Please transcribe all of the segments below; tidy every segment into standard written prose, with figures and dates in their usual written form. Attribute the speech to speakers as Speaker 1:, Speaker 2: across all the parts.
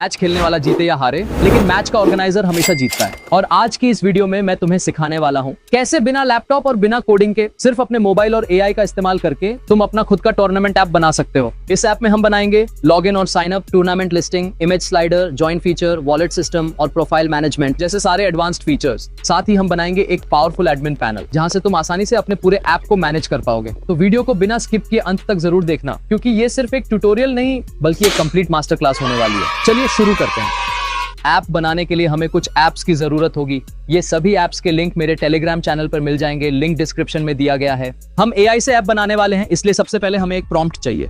Speaker 1: Match खेलने वाला जीते या हारे, लेकिन मैच का ऑर्गेनाइजर हमेशा जीतता है। और आज की इस वीडियो में मैं तुम्हें सिखाने वाला हूं कैसे बिना लैपटॉप और बिना कोडिंग के सिर्फ अपने मोबाइल और एआई का इस्तेमाल करके तुम अपना खुद का टूर्नामेंट ऐप बना सकते हो। इस ऐप में हम बनाएंगे लॉग इन और sign up, tournament listing, image slider, join feature, wallet system और प्रोफाइल मैनेजमेंट जैसे सारे एडवांस्ड फीचर्स। साथ ही हम बनाएंगे एक पावरफुल एडमिन पैनल जहां से तुम आसानी से अपने पूरे ऐप को मैनेज कर पाओगे। तो वीडियो को बिना स्किप किए अंत तक जरूर देखना, क्योंकि ये सिर्फ एक ट्यूटोरियल नहीं बल्कि एक कंप्लीट मास्टर क्लास होने वाली है। चलिए शुरू करते हैं। ऐप बनाने के लिए हमें कुछ ऐप्स की जरूरत होगी। ये सभी ऐप्स के लिंक मेरे टेलीग्राम चैनल पर मिल जाएंगे, लिंक डिस्क्रिप्शन में दिया गया है। हम एआई से ऐप बनाने वाले हैं, इसलिए सबसे पहले हमें एक प्रॉम्प्ट चाहिए।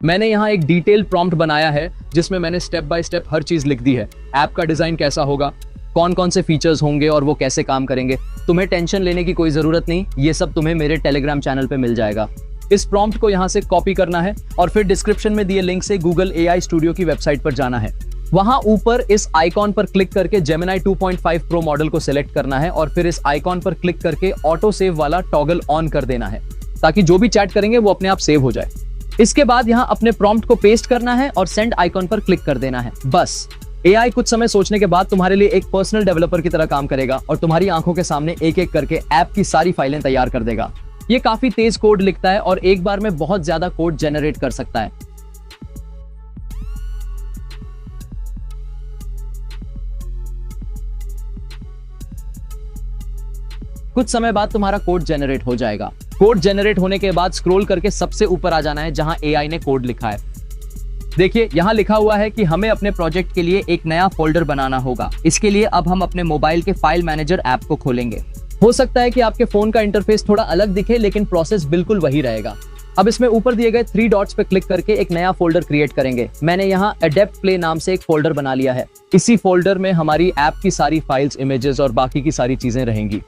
Speaker 1: मैंने यहाँ एक डिटेल प्रॉम्प्ट बनाया है जिसमें मैंने स्टेप बाय स्टेप हर चीज लिख दी है। ऐप का डिजाइन कैसा होगा, कौन कौन से फीचर्स होंगे और वो कैसे काम करेंगे। तुम्हें टेंशन लेने की कोई जरूरत नहीं, ये सब तुम्हें मेरे टेलीग्राम चैनल पे मिल जाएगा। इस प्रॉम्प्ट को यहाँ से कॉपी करना है और फिर डिस्क्रिप्शन में दिए लिंक से गूगल एआई स्टूडियो की वेबसाइट पर जाना है। वहां ऊपर इस आइकॉन पर क्लिक करके Gemini 2.5 Pro मॉडल को सिलेक्ट करना है और फिर इस आइकॉन पर क्लिक करके ऑटो सेव वाला टॉगल ऑन कर देना है, ताकि जो भी चैट करेंगे वो अपने आप सेव हो जाए। इसके बाद यहाँ अपने प्रॉम्प्ट को पेस्ट करना है और सेंड आइकॉन पर क्लिक कर देना है। बस एआई कुछ समय सोचने के बाद तुम्हारे लिए एक पर्सनल डेवलपर की तरह काम करेगा और तुम्हारी आंखों के सामने एक एक करके ऐप की सारी फाइलें तैयार कर देगा। ये काफी तेज कोड लिखता है और एक बार में बहुत ज्यादा कोड जनरेट कर सकता है। कुछ समय बाद तुम्हारा कोड जनरेट हो जाएगा। कोड जनरेट होने के बाद स्क्रॉल करके सबसे ऊपर आ जाना है जहां एआई ने कोड लिखा है। देखिए यहां लिखा हुआ है कि हमें अपने प्रोजेक्ट के लिए एक नया फोल्डर बनाना होगा। इसके लिए अब हम अपने मोबाइल के फाइल मैनेजर ऐप को खोलेंगे। हो सकता है कि आपके फोन का इंटरफेस थोड़ा अलग दिखे, लेकिन प्रोसेस बिल्कुल वही रहेगा। अब इसमें ऊपर दिए गए 3 डॉट्स पे क्लिक करके एक नया फोल्डर क्रिएट करेंगे। मैंने यहाँ अडेप्ट प्ले नाम से एक फोल्डर बना लिया है। इसी फोल्डर में हमारी ऐप की सारी फाइल्स, इमेजेस और बाकी की सारी चीजें रहेंगी।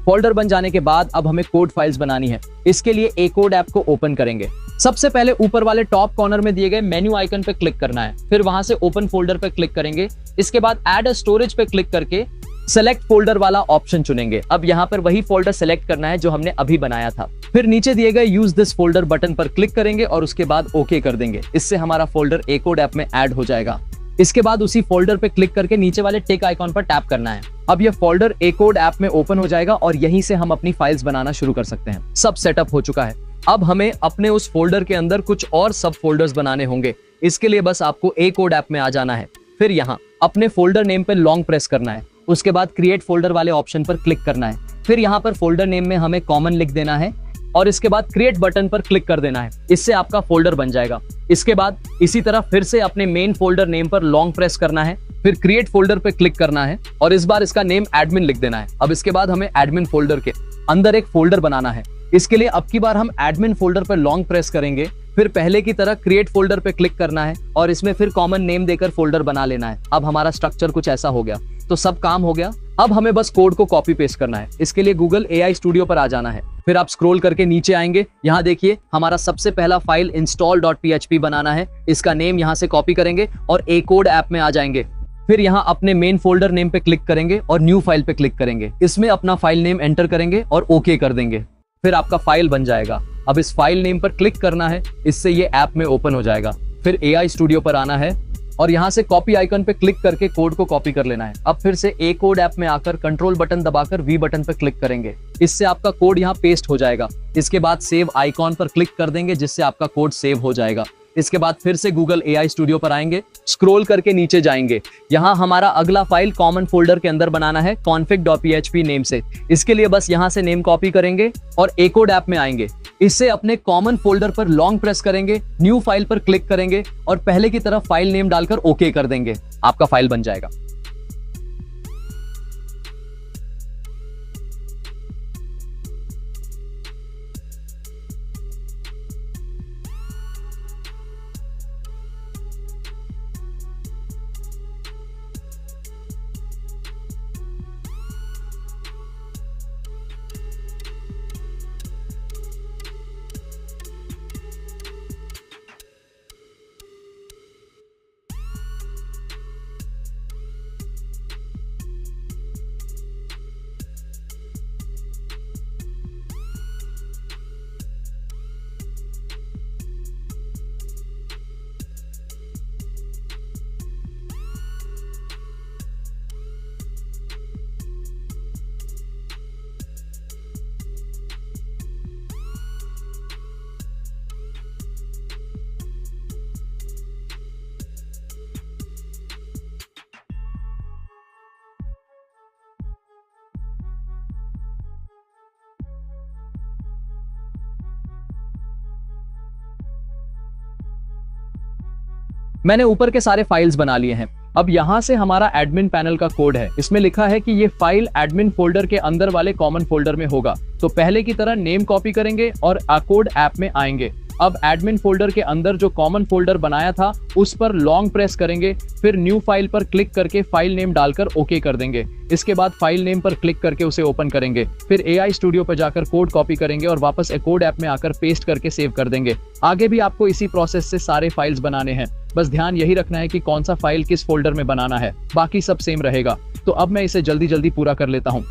Speaker 1: फोल्डर बन जाने के बाद अब हमें कोड फाइल्स बनानी है। इसके लिए एकोड ऐप को ओपन करेंगे। सबसे पहले ऊपर वाले टॉप कॉर्नर में दिए गए मेन्यू आइकन पे क्लिक करना है, फिर वहां से ओपन फोल्डर पे क्लिक करेंगे। इसके बाद ऐड अ स्टोरेज पे क्लिक करके सेलेक्ट फोल्डर वाला ऑप्शन चुनेंगे। अब यहाँ पर वही फोल्डर सेलेक्ट करना है जो हमने अभी बनाया था। फिर नीचे दिए गए यूज दिस फोल्डर बटन पर क्लिक करेंगे और उसके बाद ओके कर देंगे। इससे हमारा फोल्डर एकोड ऐप में ऐड हो जाएगा। इसके बाद उसी फोल्डर पे क्लिक करके नीचे वाले टिक आइकॉन पर टैप करना है। अब ये फोल्डर एकोड ऐप में ओपन हो जाएगा और यहीं से हम अपनी फाइल्स बनाना शुरू कर सकते हैं। सब सेटअप हो चुका है। अब हमें अपने उस फोल्डर के अंदर कुछ और सब फोल्डर्स बनाने होंगे। इसके लिए बस आपको एकोड ऐप में आ जाना है। फिर यहाँ अपने फोल्डर नेम पे लॉन्ग प्रेस करना है। उसके बाद क्रिएट फोल्डर वाले ऑप्शन पर क्लिक करना है। फिर यहाँ पर फोल्डर नेम में हमें कॉमन लिख देना है और इसके बाद क्रिएट बटन पर क्लिक कर देना है। इससे आपका फोल्डर बन जाएगा। इसके बाद इसी तरह फिर से अपने मेन फोल्डर नेम पर लॉन्ग प्रेस करना है, फिर क्रिएट फोल्डर पे क्लिक करना है और इस बार इसका नेम एडमिन लिख देना है। अब इसके बाद हमें एडमिन फोल्डर के अंदर एक फोल्डर बनाना है। इसके लिए अब की बार हम एडमिन फोल्डर पर लॉन्ग प्रेस करेंगे, फिर पहले की तरह क्रिएट फोल्डर पे क्लिक करना है और इसमें फिर कॉमन नेम देकर फोल्डर बना लेना है। अब हमारा स्ट्रक्चर कुछ ऐसा हो गया। तो सब काम हो गया। अब हमें बस कोड को कॉपी पेस्ट करना है। इसके लिए गूगल एआई स्टूडियो पर आ जाना है। फिर आप स्क्रॉल करके नीचे आएंगे। यहाँ देखिए हमारा सबसे पहला फाइल install.php बनाना है। इसका नेम यहाँ से कॉपी करेंगे और एकोड ऐप में आ जाएंगे। फिर यहाँ अपने मेन फोल्डर नेम पे क्लिक करेंगे और न्यू फाइल पे क्लिक करेंगे। इसमें अपना फाइल नेम एंटर करेंगे और ओके कर देंगे। फिर आपका फाइल बन जाएगा। अब इस फाइल नेम पर क्लिक करना है, इससे ये ऐप में ओपन हो जाएगा। फिर एआई स्टूडियो पर आना है और यहाँ से कॉपी आइकन पे क्लिक करके कोड को कॉपी कर लेना है। अब फिर से एकोड ऐप में आकर कंट्रोल बटन दबाकर वी बटन पर क्लिक करेंगे। इससे आपका कोड यहाँ पेस्ट हो जाएगा। इसके बाद सेव आइकॉन पर क्लिक कर देंगे, जिससे आपका कोड सेव हो जाएगा। इसके बाद फिर से गूगल एआई स्टूडियो पर आएंगे, स्क्रॉल करके नीचे जाएंगे। यहाँ हमारा अगला फाइल कॉमन फोल्डर के अंदर बनाना है config.php नेम से। इसके लिए बस यहाँ से नेम कॉपी करेंगे और एकोड ऐप में आएंगे। इससे अपने कॉमन फोल्डर पर लॉन्ग प्रेस करेंगे, न्यू फाइल पर क्लिक करेंगे और पहले की तरह फाइल नेम डालकर ओके कर देंगे। आपका फाइल बन जाएगा। मैंने ऊपर के सारे फाइल्स बना लिए हैं। अब यहाँ से हमारा एडमिन पैनल का कोड है। इसमें लिखा है कि ये फाइल एडमिन फोल्डर के अंदर वाले कॉमन फोल्डर में होगा। तो पहले की तरह नेम कॉपी करेंगे और कोड ऐप में आएंगे। अब एडमिन फोल्डर के अंदर जो कॉमन फोल्डर बनाया था उस पर लॉन्ग प्रेस करेंगे, फिर न्यू फाइल पर क्लिक करके फाइल नेम डालकर ओके कर देंगे। इसके बाद फाइल नेम पर क्लिक करके उसे ओपन करेंगे, फिर AI स्टूडियो पर जाकर कोड कॉपी करेंगे और वापस कोड ऐप में आकर पेस्ट करके सेव कर देंगे। आगे भी आपको इसी प्रोसेस से सारे फाइल्स बनाने हैं। बस ध्यान यही रखना है कि कौन सा फाइल किस फोल्डर में बनाना है, बाकी सब सेम रहेगा। तो अब मैं इसे जल्दी जल्दी पूरा कर लेता हूँ।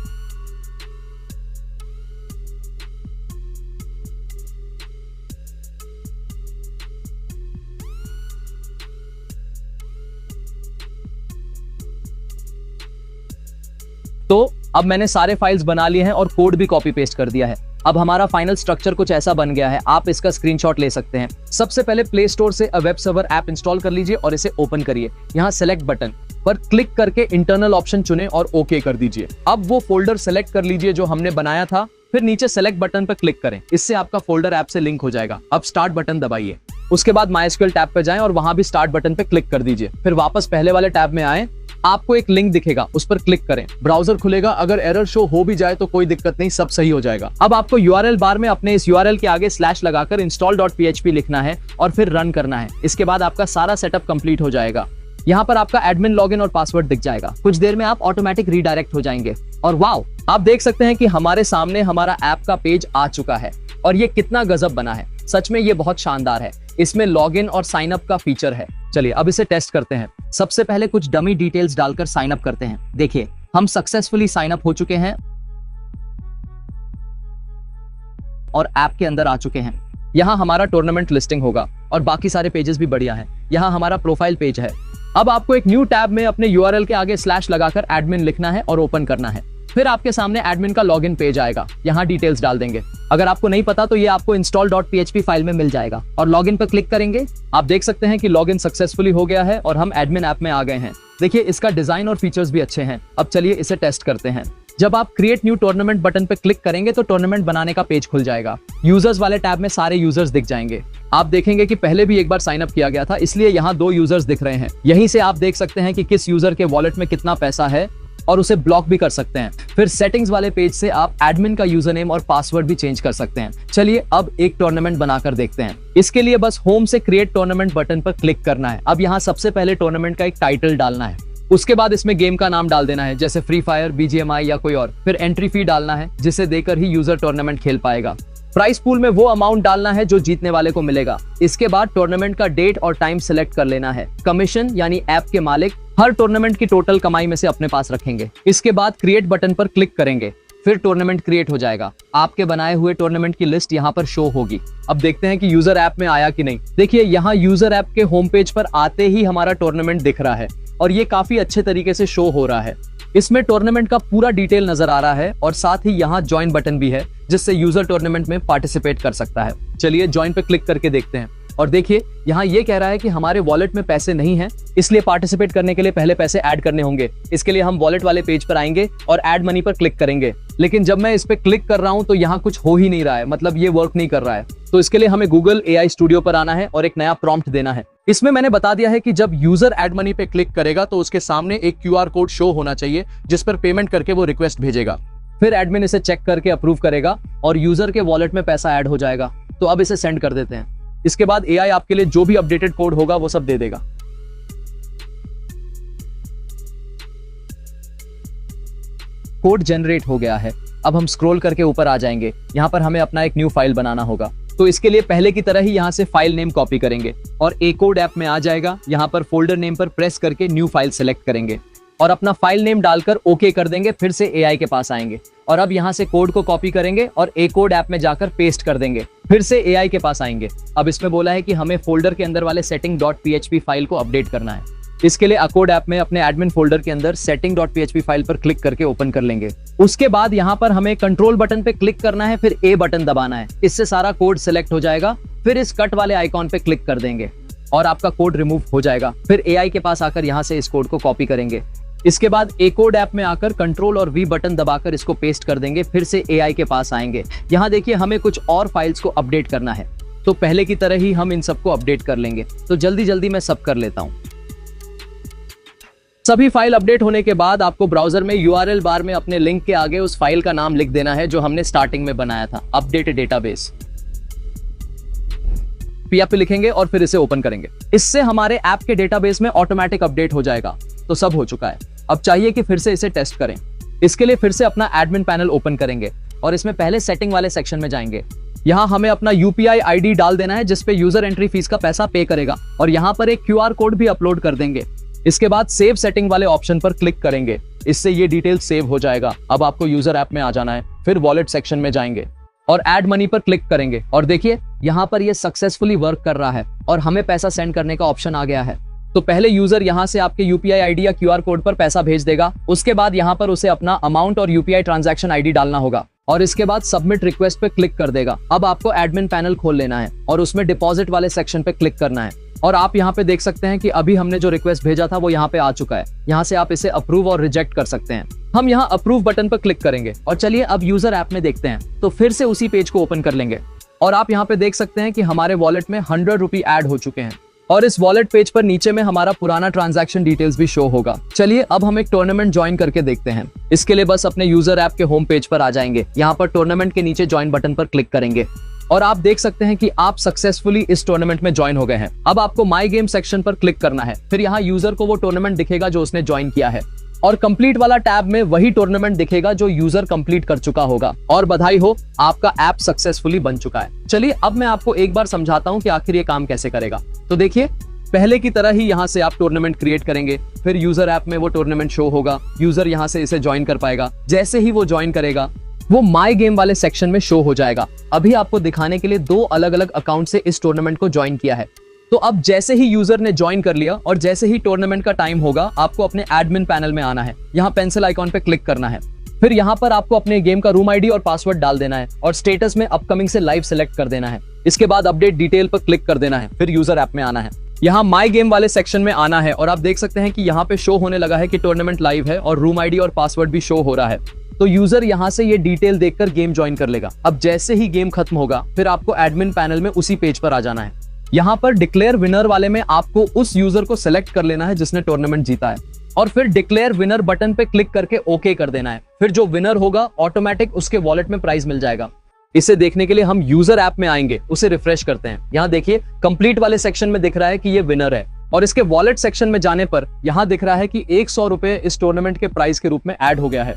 Speaker 1: तो अब मैंने सारे फाइल्स बना लिए हैं और कोड भी कॉपी पेस्ट कर दिया है। अब हमारा फाइनल स्ट्रक्चर कुछ ऐसा बन गया है। आप इसका स्क्रीनशॉट ले सकते हैं। सबसे पहले प्ले स्टोर से वेब सर्वर ऐप इंस्टॉल कर लीजिए और इसे ओपन करिए। यहाँ सेलेक्ट बटन पर क्लिक करके इंटरनल ऑप्शन चुनें और ओके कर दीजिए। अब वो फोल्डर सेलेक्ट कर लीजिए जो हमने बनाया था, फिर नीचे सेलेक्ट बटन पर क्लिक करें। इससे आपका फोल्डर ऐप से लिंक हो जाएगा। अब स्टार्ट बटन दबाइए। उसके बाद MySQL टैब पे जाएं और वहां भी स्टार्ट बटन पे क्लिक कर दीजिए। फिर वापस पहले वाले टैब में आएं, आपको एक लिंक दिखेगा, उस पर क्लिक करें। ब्राउजर खुलेगा। अगर एरर शो हो भी जाए तो कोई दिक्कत नहीं, सब सही हो जाएगा। अब आपको URL बार में अपने इस URL के आगे स्लैश लगाकर install.php लिखना है और फिर रन करना है। इसके बाद आपका सारा सेटअप कंप्लीट हो जाएगा। यहाँ पर आपका एडमिन लॉगिन और पासवर्ड दिख जाएगा। कुछ देर में आप ऑटोमेटिक रीडायरेक्ट हो जाएंगे और वाओ, आप देख सकते हैं कि हमारे सामने हमारा ऐप का पेज आ चुका है। और ये कितना गजब बना है, सच में ये बहुत शानदार है। इसमें लॉगिन और साइन अप का फीचर है। चलिए अब इसे टेस्ट करते हैं। सबसे पहले कुछ डमी डिटेल्स डालकर साइन अप करते हैं। देखिए हम सक्सेसफुली साइन अप हो चुके हैं और ऐप के अंदर आ चुके हैं। यहाँ हमारा टूर्नामेंट लिस्टिंग होगा और बाकी सारे पेजेस भी बढ़िया हैं। यहाँ हमारा प्रोफाइल पेज है। अब आपको एक न्यू टैब में अपने URL के आगे स्लैश लगाकर एडमिन लिखना है और ओपन करना है। फिर आपके सामने एडमिन का लॉगिन पेज आएगा। यहाँ डिटेल्स डाल देंगे। अगर आपको नहीं पता तो ये आपको install.php फाइल में मिल जाएगा और लॉगिन पर क्लिक करेंगे। आप देख सकते हैं कि लॉगिन सक्सेसफुली हो गया है और हम एडमिन ऐप में आ गए हैं। देखिए इसका डिजाइन और फीचर्स भी अच्छे हैं। अब चलिए इसे टेस्ट करते हैं। जब आप क्रिएट न्यू टूर्नामेंट बटन पर क्लिक करेंगे तो टूर्नामेंट बनाने का पेज खुल जाएगा। यूजर्स वाले टैब में सारे यूजर्स दिख जाएंगे। आप देखेंगे कि पहले भी एक बार साइन अप किया गया था, इसलिए यहाँ 2 यूजर्स दिख रहे हैं। यहीं से आप देख सकते हैं कि किस यूजर के वॉलेट में कितना पैसा है और उसे ब्लॉक भी कर सकते हैं। फिर सेटिंग्स वाले पेज से आप एडमिन का यूजर नेम और पासवर्ड भी चेंज कर सकते हैं। चलिए अब एक टूर्नामेंट बनाकर देखते हैं। इसके लिए बस होम से क्रिएट टूर्नामेंट बटन पर क्लिक करना है। अब यहाँ सबसे पहले टूर्नामेंट का एक टाइटल डालना है। उसके बाद इसमें गेम का नाम डाल देना है, जैसे फ्री फायर, BGMI या कोई और। फिर एंट्री फी डालना है जिसे देकर ही यूजर टूर्नामेंट खेल पाएगा। प्राइस पूल में वो अमाउंट डालना है जो जीतने वाले को मिलेगा। इसके बाद टूर्नामेंट का डेट और टाइम सिलेक्ट कर लेना है। कमीशन यानी ऐप के मालिक हर टूर्नामेंट की टोटल कमाई में से अपने पास रखेंगे। इसके बाद क्रिएट बटन पर क्लिक करेंगे। फिर टूर्नामेंट क्रिएट हो जाएगा। आपके बनाए हुए टूर्नामेंट की लिस्ट यहाँ पर शो होगी। अब देखते हैं कि यूजर ऐप में आया कि नहीं। देखिए यहाँ यूजर ऐप के होम पेज पर आते ही हमारा टूर्नामेंट दिख रहा है और ये काफी अच्छे तरीके से शो हो रहा है। इसमें टूर्नामेंट का पूरा डिटेल नजर आ रहा है और साथ ही यहाँ ज्वाइन बटन भी है जिससे यूजर टूर्नामेंट में पार्टिसिपेट कर सकता है। चलिए ज्वाइन पे क्लिक करके देखते हैं और देखिए यहाँ ये कह रहा है कि हमारे वॉलेट में पैसे नहीं हैं, इसलिए पार्टिसिपेट करने के लिए पहले पैसे ऐड करने होंगे। इसके लिए हम वॉलेट वाले पेज पर आएंगे और ऐड मनी पर क्लिक करेंगे। लेकिन जब मैं इस पे क्लिक कर रहा हूँ तो यहाँ कुछ हो ही नहीं रहा है, मतलब ये वर्क नहीं कर रहा है। तो इसके लिए हमें गूगल AI स्टूडियो पर आना है और एक नया प्रॉम्प्ट देना है। इसमें मैंने बता दिया है कि जब यूजर ऐड मनी पे क्लिक करेगा तो उसके सामने एक QR कोड शो होना चाहिए जिस पर पेमेंट करके वो रिक्वेस्ट भेजेगा। फिर एडमिन इसे चेक करके अप्रूव करेगा और यूजर के वॉलेट में पैसा ऐड हो जाएगा। तो अब इसे सेंड कर देते हैं। इसके बाद AI आपके लिए जो भी अपडेटेड कोड होगा वो सब दे देगा। कोड जनरेट हो गया है। अब हम स्क्रॉल करके ऊपर आ जाएंगे। यहाँ पर हमें अपना एक न्यू फाइल बनाना होगा। तो इसके लिए पहले की तरह ही यहाँ से फाइल नेम कॉपी करेंगे और कोड ऐप में आ जाएगा। यहाँ पर फोल्डर नेम पर प्रेस करके न्यू फाइल सेलेक्ट करेंगे और अपना फाइल नेम डालकर ओके कर देंगे। फिर से AI के पास आएंगे और अब यहाँ से कोड को कॉपी करेंगे और कोड ऐप में जाकर पेस्ट कर देंगे। फिर से AI के पास आएंगे। अब इसमें बोला है कि हमें फोल्डर के अंदर वाले setting.php फाइल को अपडेट करना है। इसके लिए कोड ऐप में अपने एडमिन फोल्डर के अंदर setting.php फाइल पर क्लिक करके ओपन कर लेंगे। उसके बाद यहाँ पर हमें कंट्रोल बटन पे क्लिक करना है, फिर A बटन दबाना है। इससे सारा कोड सिलेक्ट हो जाएगा। फिर इस कट वाले आइकॉन पे क्लिक कर देंगे और आपका कोड रिमूव हो जाएगा। फिर AI के पास आकर यहाँ से इस कोड को कॉपी करेंगे। इसके बाद कोड ऐप में आकर कंट्रोल और V बटन दबाकर इसको पेस्ट कर देंगे। फिर से AI के पास आएंगे। यहाँ देखिए हमें कुछ और फाइल्स को अपडेट करना है। तो पहले की तरह ही हम इन सबको अपडेट कर लेंगे। तो जल्दी जल्दी मैं सब कर लेता हूं। सभी फाइल अपडेट होने के बाद आपको ब्राउजर में यूआरएल बार में अपने लिंक के आगे उस फाइल का नाम लिख देना है जो हमने स्टार्टिंग में बनाया था, अपडेट डेटाबेस। PHP लिखेंगे और फिर इसे ओपन करेंगे। इससे हमारे ऐप के डेटाबेस में ऑटोमेटिक अपडेट हो जाएगा। तो सब हो चुका है। अब चाहिए कि फिर से इसे टेस्ट करें। इसके लिए फिर से अपना एडमिन पैनल ओपन करेंगे और इसमें पहले सेटिंग वाले सेक्शन में जाएंगे। यहाँ हमें अपना UPI ID डाल देना है जिसपे यूजर एंट्री फीस का पैसा पे करेगा और यहाँ पर एक QR कोड भी अपलोड कर देंगे। इसके बाद सेव सेटिंग वाले ऑप्शन पर क्लिक करेंगे। इससे ये डिटेल सेव हो जाएगा। अब आपको यूजर ऐप में आ जाना है, फिर वॉलेट सेक्शन में जाएंगे और ऐड मनी पर क्लिक करेंगे और देखिए यहाँ पर ये सक्सेसफुली वर्क कर रहा है और हमें पैसा सेंड करने का ऑप्शन आ गया है। तो पहले यूजर यहाँ से आपके UPI ID या QR कोड पर पैसा भेज देगा। उसके बाद यहाँ पर उसे अपना अमाउंट और UPI ट्रांजैक्शन ID डालना होगा और इसके बाद सबमिट रिक्वेस्ट पे क्लिक कर देगा। अब आपको एडमिन पैनल खोल लेना है और उसमें डिपॉजिट वाले सेक्शन पे क्लिक करना है और आप यहाँ पे देख सकते हैं कि अभी हमने जो रिक्वेस्ट भेजा था वो यहाँ पे आ चुका है। यहाँ से आप इसे अप्रूव और रिजेक्ट कर सकते हैं। हम यहाँ अप्रूव बटन पर क्लिक करेंगे और चलिए अब यूजर ऐप में देखते हैं। तो फिर से उसी पेज को ओपन कर लेंगे और आप यहाँ पे देख सकते हैं कि हमारे वॉलेट में 100 रुपये ऐड हो चुके हैं और इस वॉलेट पेज पर नीचे में हमारा पुराना ट्रांजैक्शन डिटेल्स भी शो होगा। चलिए अब हम एक टूर्नामेंट ज्वाइन करके देखते हैं। इसके लिए बस अपने यूजर ऐप के होम पेज पर आ जाएंगे। यहाँ पर टूर्नामेंट के नीचे ज्वाइन बटन पर क्लिक करेंगे और आप देख सकते हैं कि आप सक्सेसफुली इस टूर्नामेंट में ज्वाइन हो गए हैं। अब आपको माई गेम सेक्शन पर क्लिक करना है। फिर यहाँ यूजर को वो टूर्नामेंट दिखेगा जो उसने ज्वाइन किया है और कंप्लीट वाला टैब में वही टूर्नामेंट दिखेगा जो यूजर कंप्लीट कर चुका होगा। और बधाई हो, आपका ऐप सक्सेसफुली बन चुका है। चलिए अब मैं आपको एक बार समझाता हूँ कि आखिर ये काम कैसे करेगा। तो देखिए पहले की तरह ही यहाँ से आप टूर्नामेंट क्रिएट करेंगे, फिर यूजर ऐप में वो टूर्नामेंट शो होगा। यूजर यहाँ से इसे ज्वाइन कर पाएगा। जैसे ही वो ज्वाइन करेगा वो माई गेम वाले सेक्शन में शो हो जाएगा। अभी आपको दिखाने के लिए 2 अलग अलग अकाउंट से इस टूर्नामेंट को ज्वाइन किया है। तो अब जैसे ही यूजर ने ज्वाइन कर लिया और जैसे ही टूर्नामेंट का टाइम होगा आपको अपने एडमिन पैनल में आना है। यहाँ पेंसिल आइकॉन पे क्लिक करना है। फिर यहाँ पर आपको अपने गेम का रूम ID और पासवर्ड डाल देना है और स्टेटस में अपकमिंग से लाइव सेलेक्ट कर देना है। इसके बाद अपडेट डिटेल पर क्लिक कर देना है। फिर यूजर ऐप में आना है। यहाँ माई गेम वाले सेक्शन में आना है और आप देख सकते हैं कि यहाँ पे शो होने लगा है कि टूर्नामेंट लाइव है और रूम ID और पासवर्ड भी शो हो रहा है। तो यूजर यहाँ से ये डिटेल देखकर गेम ज्वाइन कर लेगा। अब जैसे ही गेम खत्म होगा फिर आपको एडमिन पैनल में उसी पेज पर आ जाना है। यहाँ पर डिक्लेयर विनर वाले में आपको उस यूजर को सिलेक्ट कर लेना है जिसने टूर्नामेंट जीता है और फिर डिक्लेयर विनर बटन पे क्लिक करके ओके कर देना है। फिर जो विनर होगा ऑटोमेटिक उसके वॉलेट में प्राइज मिल जाएगा। इसे देखने के लिए हम यूजर ऐप में आएंगे, उसे रिफ्रेश करते हैं। यहाँ देखिए कंप्लीट वाले सेक्शन में दिख रहा है कि ये विनर है और इसके वॉलेट सेक्शन में जाने पर यहाँ दिख रहा है कि 100 रुपए इस टूर्नामेंट के प्राइस के रूप में ऐड हो गया है।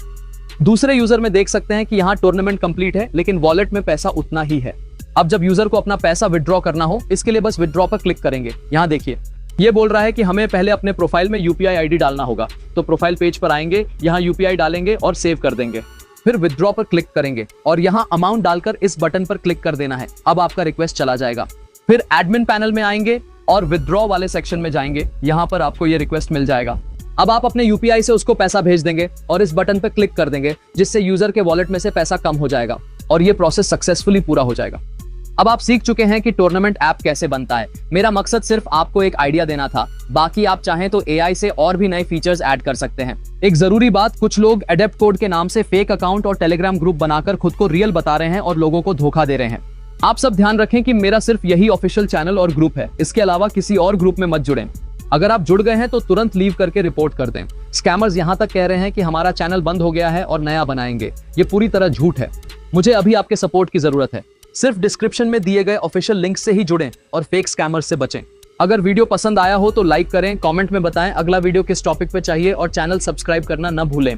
Speaker 1: दूसरे यूजर में देख सकते हैं कि यहाँ टूर्नामेंट कंप्लीट है लेकिन वॉलेट में पैसा उतना ही है। अब जब यूजर को अपना पैसा विड्रॉ करना हो इसके लिए बस विड्रॉ पर क्लिक करेंगे। यहाँ देखिए ये बोल रहा है कि हमें पहले अपने प्रोफाइल में UPI ID डालना होगा। तो प्रोफाइल पेज पर आएंगे, यहाँ UPI डालेंगे और सेव कर देंगे। फिर विड्रॉ पर क्लिक करेंगे और यहाँ अमाउंट डालकर इस बटन पर क्लिक कर देना है। अब आपका रिक्वेस्ट चला जाएगा। फिर एडमिन पैनल में आएंगे और विड्रॉ वाले सेक्शन में जाएंगे। यहाँ पर आपको ये रिक्वेस्ट मिल जाएगा। अब आप अपने UPI से उसको पैसा भेज देंगे और इस बटन पर क्लिक कर देंगे जिससे यूजर के वॉलेट में से पैसा कम हो जाएगा और ये प्रोसेस सक्सेसफुली पूरा हो जाएगा। अब आप सीख चुके हैं कि टूर्नामेंट ऐप कैसे बनता है। मेरा मकसद सिर्फ आपको एक आइडिया देना था। बाकी आप चाहें तो AI से और भी नए फीचर्स ऐड कर सकते हैं। एक जरूरी बात, कुछ लोग एडेप्ट कोड के नाम से फेक अकाउंट और टेलीग्राम ग्रुप बनाकर खुद को रियल बता रहे हैं और लोगों को धोखा दे रहे हैं। आप सब ध्यान रखें कि मेरा सिर्फ यही ऑफिशियल चैनल और ग्रुप है। इसके अलावा किसी और ग्रुप में मत जुड़ें। अगर आप जुड़ गए हैं तो तुरंत लीव करके रिपोर्ट कर दें। स्कैमर्स यहाँ तक कह रहे हैं कि हमारा चैनल बंद हो गया है और नया बनाएंगे। ये पूरी तरह झूठ है। मुझे अभी आपके सपोर्ट की जरूरत है। सिर्फ डिस्क्रिप्शन में दिए गए ऑफिशियल लिंक से ही जुड़ें और फेक स्कैमर्स से बचें। अगर वीडियो पसंद आया हो तो लाइक करें, कमेंट में बताएं अगला वीडियो किस टॉपिक पे चाहिए और चैनल सब्सक्राइब करना न भूलें।